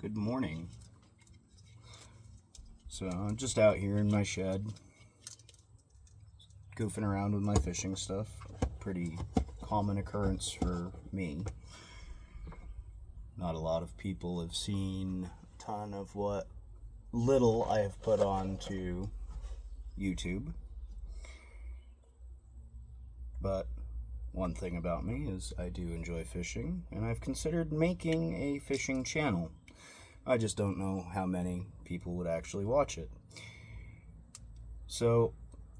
Good morning. So I'm just out here in my shed, goofing around with my fishing stuff. Pretty common occurrence for me. Not a lot of people have seen a ton of what little I have put onto YouTube. But one thing about me is I do enjoy fishing, and I've considered making a fishing channel. I just don't know how many people would actually watch it. So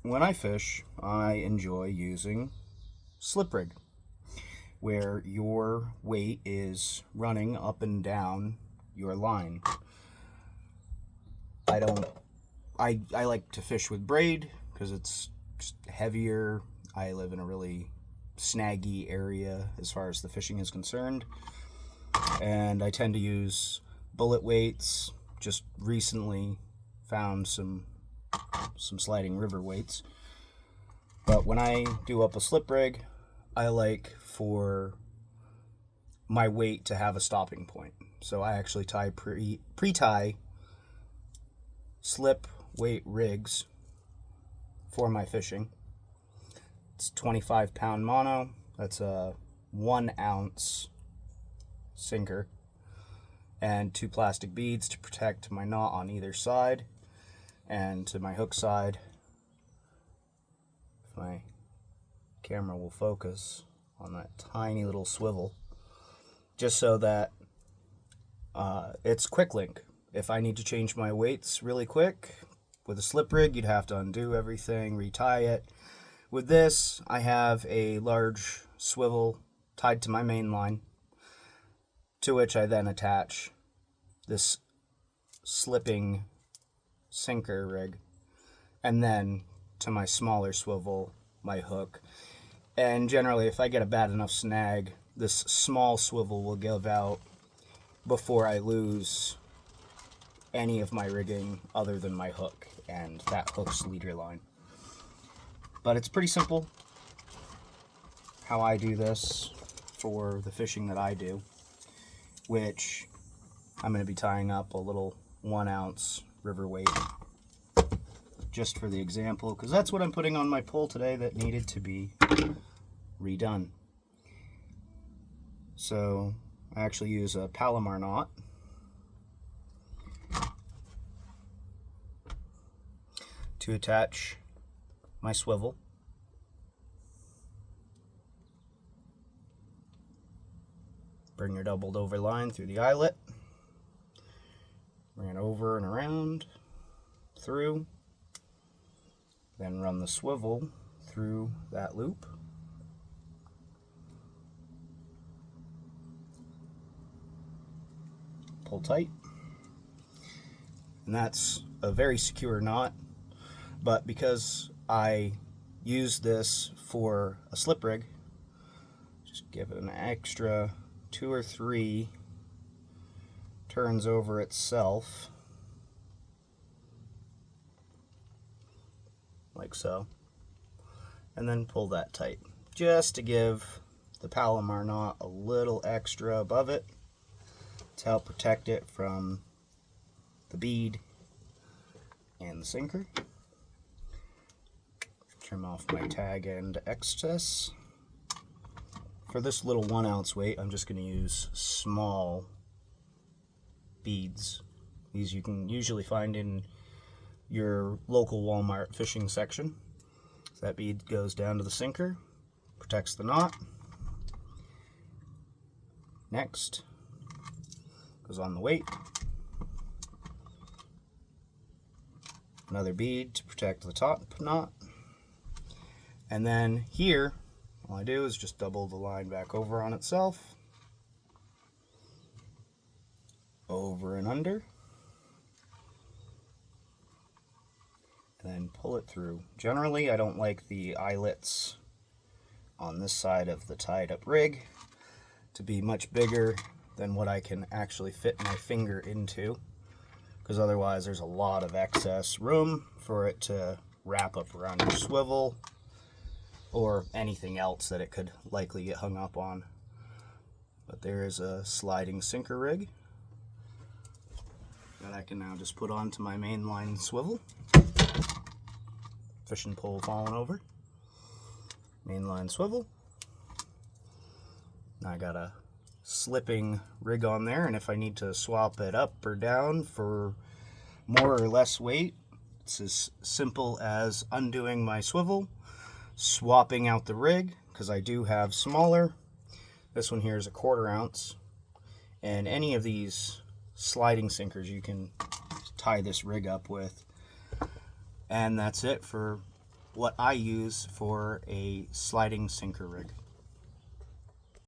when I fish, I enjoy using slip rig, where your weight is running up and down your line. I like to fish with braid because it's just heavier. I live in a really snaggy area as far as the fishing is concerned, and I tend to use bullet weights. Just recently found some sliding river weights. But when I do up a slip rig, I like for my weight to have a stopping point. So I actually tie pre-tie slip weight rigs for my fishing. It's 25-pound mono. That's a 1 ounce sinker, and 2 plastic beads to protect my knot on either side, and to my hook side, if my camera will focus on that tiny little swivel, just so that it's quick link. If I need to change my weights really quick, with a slip rig you'd have to undo everything, retie it. With this, I have a large swivel tied to my main line, to which I then attach this slipping sinker rig, and then to my smaller swivel, my hook. And generally, if I get a bad enough snag, this small swivel will give out before I lose any of my rigging other than my hook and that hook's leader line. But it's pretty simple how I do this for the fishing that I do, which I'm going to be tying up a little 1 ounce river weight just for the example, because that's what I'm putting on my pole today that needed to be redone. So I actually use a Palomar knot to attach my swivel. Bring your doubled over line through the eyelet, bring it over and around, through, then run the swivel through that loop. Pull tight. And that's a very secure knot, but because I use this for a slip rig, just give it an extra 2 or 3 turns over itself, like so, and then pull that tight, just to give the Palomar knot a little extra above it to help protect it from the bead and the sinker. Trim off my tag end excess. For this little 1 ounce weight, I'm just going to use small beads. These you can usually find in your local Walmart fishing section. So that bead goes down to the sinker, protects the knot. Next goes on the weight. Another bead to protect the top knot. And then here, all I do is just double the line back over on itself, over and under, and then pull it through. Generally, I don't like the eyelets on this side of the tied up rig to be much bigger than what I can actually fit my finger into, because otherwise there's a lot of excess room for it to wrap up around your swivel or anything else that it could likely get hung up on. But there is a sliding sinker rig that I can now just put onto my mainline swivel. Fishing pole falling over. Mainline swivel. I got a slipping rig on there, and if I need to swap it up or down for more or less weight, it's as simple as undoing my swivel, swapping out the rig, because I do have smaller. This one here is a 1/4 ounce, and any of these sliding sinkers you can tie this rig up with. And that's it for what I use for a sliding sinker rig.